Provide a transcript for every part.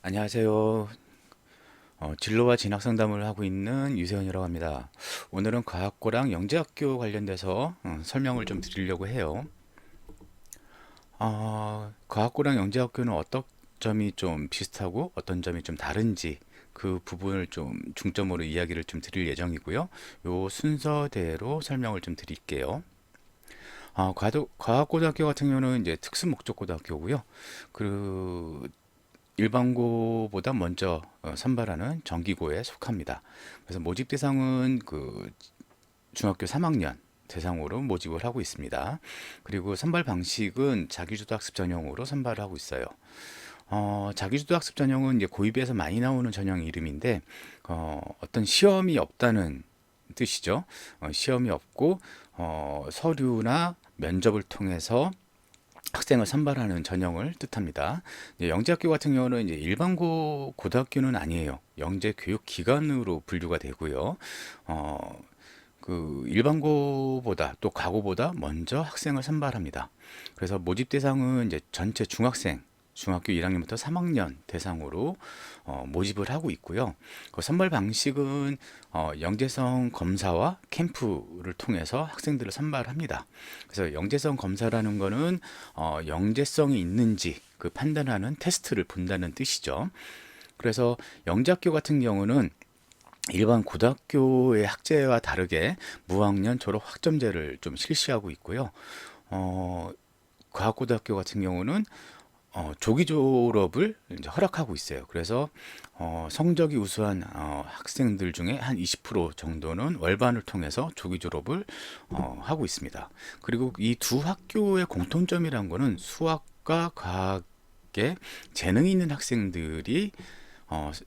안녕하세요. 진로와 진학 상담을 하고 있는 유세현이라고 합니다. 오늘은 과학고랑 영재학교 관련돼서 설명을 좀 드리려고 해요. 과학고랑 영재학교는 어떤 점이 좀 비슷하고 어떤 점이 좀 다른지 그 부분을 좀 중점으로 이야기를 좀 드릴 예정이고요. 요 순서대로 설명을 좀 드릴게요. 과학고등학교 같은 경우는 이제 특수목적고등학교고요. 그 일반고보다 먼저 선발하는 정기고에 속합니다. 그래서 모집 대상은 그 중학교 3학년 대상으로 모집을 하고 있습니다. 그리고 선발 방식은 자기주도 학습 전형으로 선발을 하고 있어요. 자기주도 학습 전형은 이제 고입에서 많이 나오는 전형 이름인데 어떤 시험이 없다는 뜻이죠. 시험이 없고 서류나 면접을 통해서 학생을 선발하는 전형을 뜻합니다. 이제 영재학교 같은 경우는 이제 일반고 고등학교는 아니에요. 영재 교육 기관으로 분류가 되고요. 어, 그 일반고보다 또 과고보다 먼저 학생을 선발합니다. 그래서 모집 대상은 이제 전체 중학생, 중학교 1학년부터 3학년 대상으로 모집을 하고 있고요. 그 선발 방식은 영재성 검사와 캠프를 통해서 학생들을 선발합니다. 그래서 영재성 검사라는 거는 영재성이 있는지 그 판단하는 테스트를 본다는 뜻이죠. 그래서 영재학교 같은 경우는 일반 고등학교의 학제와 다르게 무학년 졸업 학점제를 좀 실시하고 있고요. 어, 과학고등학교 같은 경우는 조기 졸업을 이제 허락하고 있어요. 그래서 성적이 우수한 학생들 중에 한 20% 정도는 월반을 통해서 조기 졸업을 하고 있습니다. 그리고 이 두 학교의 공통점이란 거는 수학과 과학에 재능이 있는 학생들이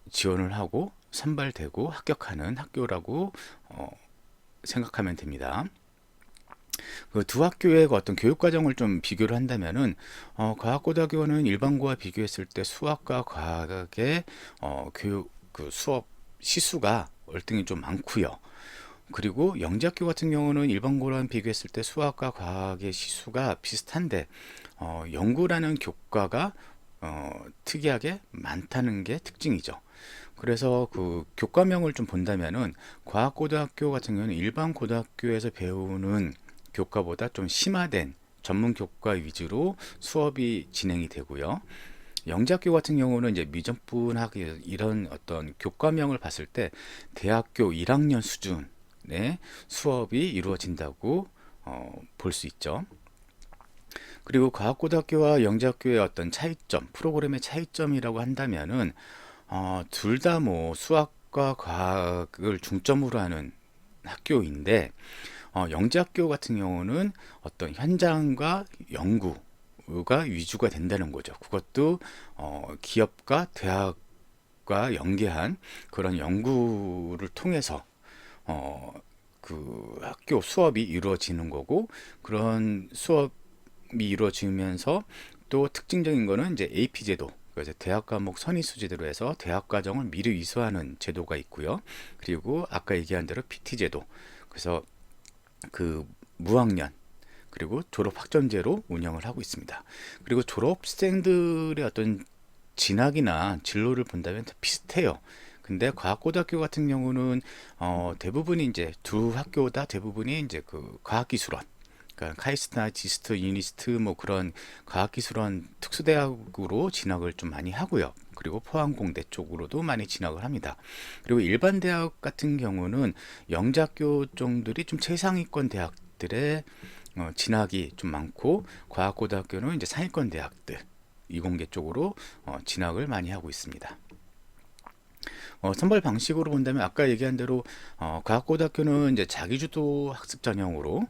지원을 하고 선발되고 합격하는 학교라고 생각하면 됩니다. 그 두 학교의 그 어떤 교육 과정을 좀 비교를 한다면은 과학고등학교는 일반고와 비교했을 때 수학과 과학의 교육 그 수업 시수가 월등히 좀 많고요. 그리고 영재학교 같은 경우는 일반고랑 비교했을 때 수학과 과학의 시수가 비슷한데 연구라는 교과가 특이하게 많다는 게 특징이죠. 그래서 그 교과명을 좀 본다면은 과학고등학교 같은 경우는 일반 고등학교에서 배우는 교과보다 좀 심화된 전문 교과 위주로 수업이 진행이 되고요. 영재학교 같은 경우는 이제 미적분학 이런 어떤 교과명을 봤을 때 대학교 1학년 수준의 수업이 이루어진다고 볼 수 있죠. 그리고 과학고등학교와 영재학교의 어떤 차이점, 프로그램의 차이점이라고 한다면은 둘 다 뭐 수학과 과학을 중점으로 하는 학교인데 영재학교 같은 경우는 어떤 현장과 연구가 위주가 된다는 거죠. 그것도 기업과 대학과 연계한 그런 연구를 통해서 어, 그 학교 수업이 이루어지는 거고 그런 수업이 이루어지면서 또 특징적인 거는 이제 AP 제도 그래서 대학 과목 선의 수제대로 해서 대학 과정을 미리 이수하는 제도가 있고요. 그리고 아까 얘기한 대로 PT 제도 그래서 그 무학년 그리고 졸업 학점제로 운영을 하고 있습니다. 그리고 졸업생들의 어떤 진학이나 진로를 본다면 다 비슷해요. 근데 과학고등학교 같은 경우는 대부분이 이제 두 학교 다 대부분이 이제 그 과학기술원 그러니까 카이스트나 지스트, 유니스트 뭐 그런 과학기술원 특수대학으로 진학을 좀 많이 하고요. 그리고 포항공대 쪽으로도 많이 진학을 합니다. 그리고 일반 대학 같은 경우는 영재학교 쪽들이 좀 최상위권 대학들의 진학이 좀 많고 과학고등학교는 이제 상위권 대학들 이공계 쪽으로 진학을 많이 하고 있습니다. 선발 방식으로 본다면 아까 얘기한 대로 과학고등학교는 이제 자기주도 학습 전형으로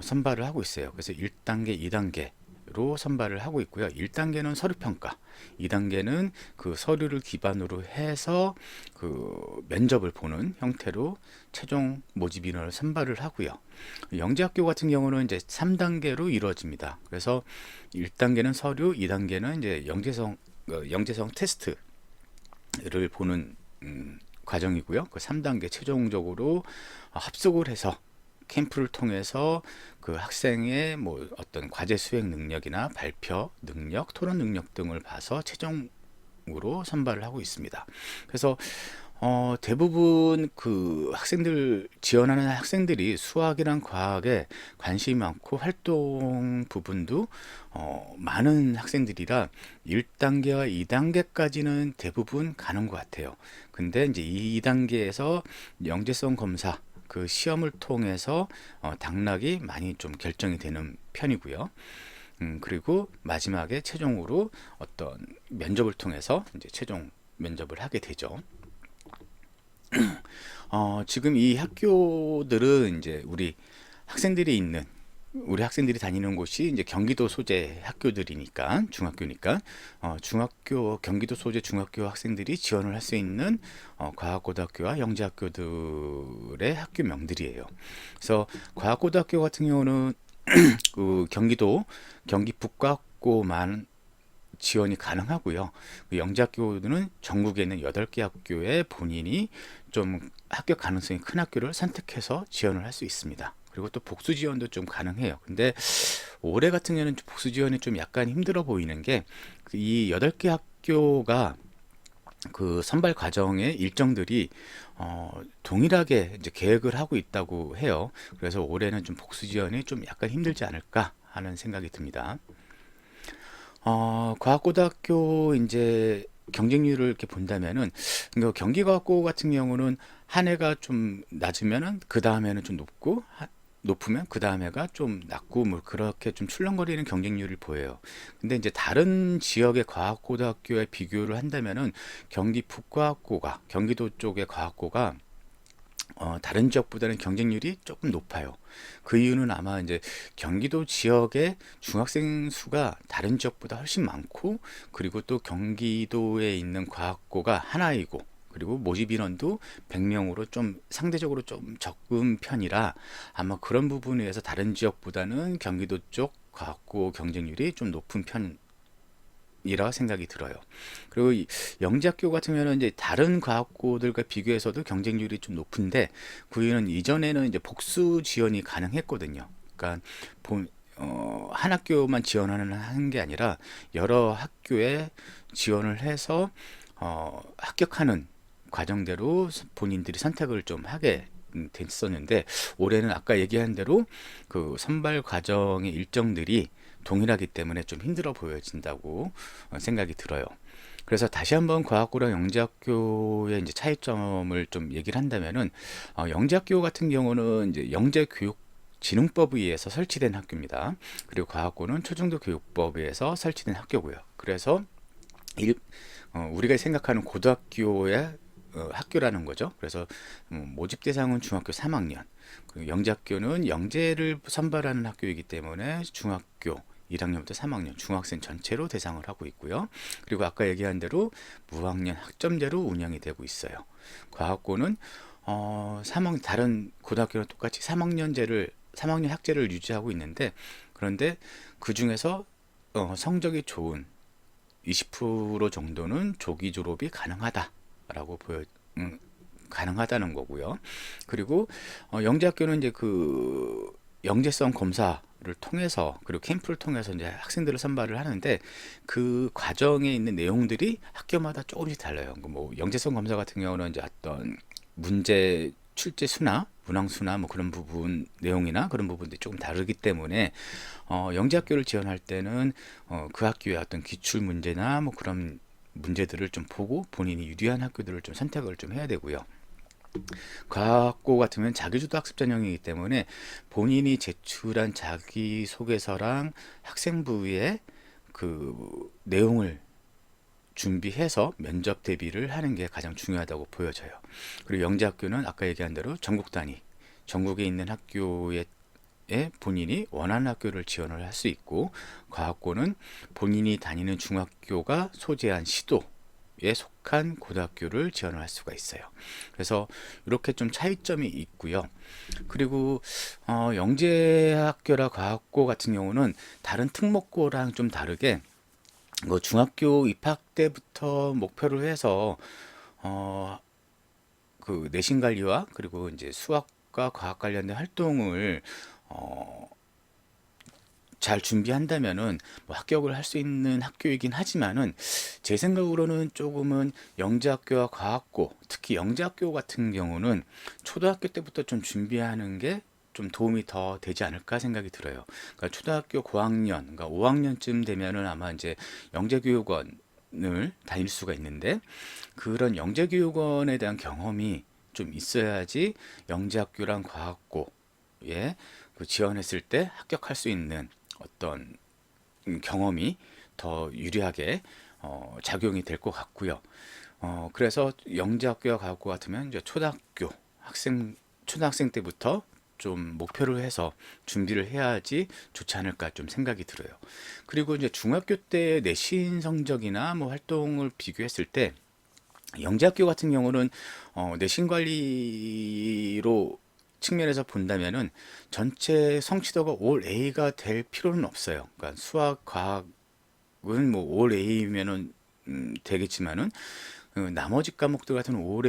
선발을 하고 있어요. 그래서 1단계, 2단계로 선발을 하고 있고요. 1단계는 서류 평가, 2단계는 그 서류를 기반으로 해서 그 면접을 보는 형태로 최종 모집 인원을 선발을 하고요. 영재학교 같은 경우는 이제 3단계로 이루어집니다. 그래서 1단계는 서류, 2단계는 이제 영재성 테스트를 보는 과정이고요. 그 3단계 최종적으로 합숙을 해서 캠프를 통해서 그 학생의 뭐 어떤 과제 수행 능력이나 발표 능력, 토론 능력 등을 봐서 최종 대상으로 선발을 하고 있습니다. 그래서 대부분 그 학생들 지원하는 학생들이 수학이랑 과학에 관심이 많고 활동 부분도 많은 학생들이라 1단계와 2단계까지는 대부분 가는 것 같아요. 근데 이제 이 2단계에서 영재성 검사 그 시험을 통해서 당락이 많이 좀 결정이 되는 편이고요. 그리고 마지막에 최종으로 어떤 면접을 통해서 이제 최종 면접을 하게 되죠. 지금 이 학교들은 이제 우리 학생들이 다니는 곳이 이제 경기도 소재 학교들이니까 중학교니까 중학교 경기도 소재 중학교 학생들이 지원을 할 수 있는 과학고등학교와 영재학교들의 학교명들이에요. 그래서 과학고등학교 같은 경우는 그 경기 북과학고만 지원이 가능하고요. 그 영재학교는 전국에 있는 8개 학교에 본인이 좀 합격 가능성이 큰 학교를 선택해서 지원을 할 수 있습니다. 그리고 또 복수 지원도 좀 가능해요. 근데 올해 같은 경우는 복수 지원이 좀 약간 힘들어 보이는 게 이 8개 학교가 그 선발 과정의 일정들이 동일하게 이제 계획을 하고 있다고 해요. 그래서 올해는 좀 복수 지원이 좀 약간 힘들지 않을까 하는 생각이 듭니다. 과학고등학교 이제 경쟁률을 이렇게 본다면은 그 경기과학고 같은 경우는 한 해가 좀 낮으면은 그 다음에는 좀 높으면 그 다음에가 좀 낮고 뭐 그렇게 좀 출렁거리는 경쟁률을 보여요. 근데 이제 다른 지역의 과학고등학교에 비교를 한다면은 경기 북과학고가 경기도 쪽의 과학고가 다른 지역보다는 경쟁률이 조금 높아요. 그 이유는 아마 이제 경기도 지역의 중학생 수가 다른 지역보다 훨씬 많고, 그리고 또 경기도에 있는 과학고가 하나이고, 그리고 모집 인원도 100명으로 좀 상대적으로 좀 적은 편이라 아마 그런 부분에 의해서 다른 지역보다는 경기도 쪽 과학고 경쟁률이 좀 높은 편 이라 생각이 들어요. 그리고 이 영재학교 같은 경우는 이제 다른 과학고들과 비교해서도 경쟁률이 좀 높은데 그 이유는 이전에는 이제 복수 지원이 가능했거든요. 그러니까 한 학교만 지원하는 한 게 아니라 여러 학교에 지원을 해서 합격하는 과정대로 본인들이 선택을 좀 하게 됐었는데 올해는 아까 얘기한 대로 그 선발 과정의 일정들이 동일하기 때문에 좀 힘들어 보여진다고 생각이 들어요. 그래서 다시 한번 과학고랑 영재학교의 이제 차이점을 좀 얘기를 한다면은 영재학교 같은 경우는 이제 영재교육진흥법에 의해서 설치된 학교입니다. 그리고 과학고는 초중도 교육법에 의해서 설치된 학교고요. 그래서 우리가 생각하는 고등학교의 학교라는 거죠. 그래서 모집 대상은 중학교 3학년, 그리고 영재학교는 영재를 선발하는 학교이기 때문에 중학교 1학년부터 3학년 중학생 전체로 대상을 하고 있고요. 그리고 아까 얘기한 대로 무학년 학점제로 운영이 되고 있어요. 과학고는 3학년 다른 고등학교랑 똑같이 3학년 학제를 유지하고 있는데, 그런데 그 중에서 성적이 좋은 20% 정도는 조기 졸업이 음, 가능하다는 거고요. 그리고 영재학교는 이제 그 영재성 검사를 통해서 그리고 캠프를 통해서 이제 학생들을 선발을 하는데 그 과정에 있는 내용들이 학교마다 조금씩 달라요. 뭐 영재성 검사 같은 경우는 이제 어떤 문제 출제 수나 문항 수나 뭐 그런 부분 내용이나 그런 부분들이 조금 다르기 때문에 영재학교를 지원할 때는 그 학교의 어떤 기출 문제나 뭐 그런 문제들을 좀 보고 본인이 유리한 학교들을 좀 선택을 좀 해야 되고요. 과학고 같으면 자기주도 학습 전형이기 때문에 본인이 제출한 자기소개서랑 학생부의 그 내용을 준비해서 면접 대비를 하는 게 가장 중요하다고 보여져요. 그리고 영재학교는 아까 얘기한 대로 전국 단위, 전국에 있는 학교에 본인이 원하는 학교를 지원을 할 수 있고, 과학고는 본인이 다니는 중학교가 소재한 시도에 속한 고등학교를 지원을 할 수가 있어요. 그래서 이렇게 좀 차이점이 있고요. 그리고 영재학교라 과학고 같은 경우는 다른 특목고랑 좀 다르게 뭐 중학교 입학 때부터 목표를 해서 어, 그 내신 관리와 그리고 이제 수학과 과학 관련된 활동을 어, 잘 준비한다면은 뭐 합격을 할 수 있는 학교이긴 하지만은 제 생각으로는 조금은 영재학교와 과학고, 특히 영재학교 같은 경우는 초등학교 때부터 좀 준비하는 게 좀 도움이 더 되지 않을까 생각이 들어요. 그러니까 초등학교 고학년, 그러니까 5학년쯤 되면은 아마 이제 영재교육원을 다닐 수가 있는데, 그런 영재교육원에 대한 경험이 좀 있어야지 영재학교랑 과학고에 그 지원했을 때 합격할 수 있는 어떤 경험이 더 유리하게 작용이 될 것 같고요. 그래서 영재학교와 과학고 같으면 이제 초등학생 때부터 좀 목표를 해서 준비를 해야지 좋지 않을까 좀 생각이 들어요. 그리고 이제 중학교 때 내신 성적이나 뭐 활동을 비교했을 때 영재학교 같은 경우는 내신 관리로 측면에서 본다면은 전체 성취도가 올 A가 될 필요는 없어요. 그러니까 수학, 과학은 뭐 올 A면은 되겠지만은 나머지 과목들 같은 올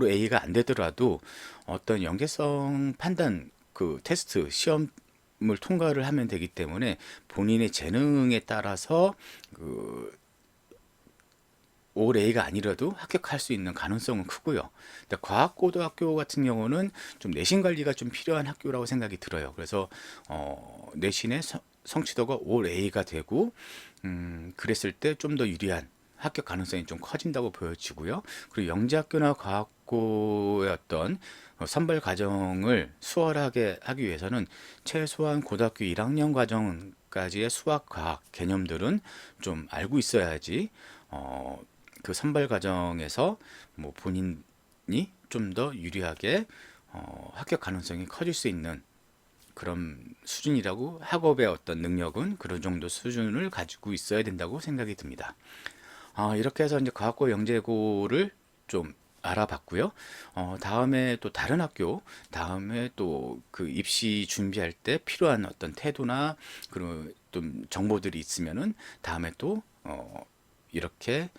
A가 안 되더라도 어떤 연계성 판단 그 테스트 시험을 통과를 하면 되기 때문에 본인의 재능에 따라서 그 올 A가 아니라도 합격할 수 있는 가능성은 크고요. 근데 과학고등학교 같은 경우는 좀 내신 관리가 좀 필요한 학교라고 생각이 들어요. 그래서 내신의 성취도가 올 A가 되고 그랬을 때 좀 더 유리한 합격 가능성이 좀 커진다고 보여지고요. 그리고 영재학교나 과학고의 어떤 선발 과정을 수월하게 하기 위해서는 최소한 고등학교 1학년 과정까지의 수학, 과학 개념들은 좀 알고 있어야지 그 선발 과정에서 뭐 본인이 좀 더 유리하게 합격 가능성이 커질 수 있는 그런 수준이라고, 학업의 어떤 능력은 그런 정도 수준을 가지고 있어야 된다고 생각이 듭니다. 이렇게 해서 이제 과학고 영재고를 좀 알아봤고요. 다음에 또 다른 학교, 다음에 또 그 입시 준비할 때 필요한 어떤 태도나 그런 좀 정보들이 있으면은 다음에 또 이렇게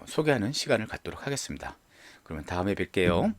소개하는 시간을 갖도록 하겠습니다. 그러면 다음에 뵐게요.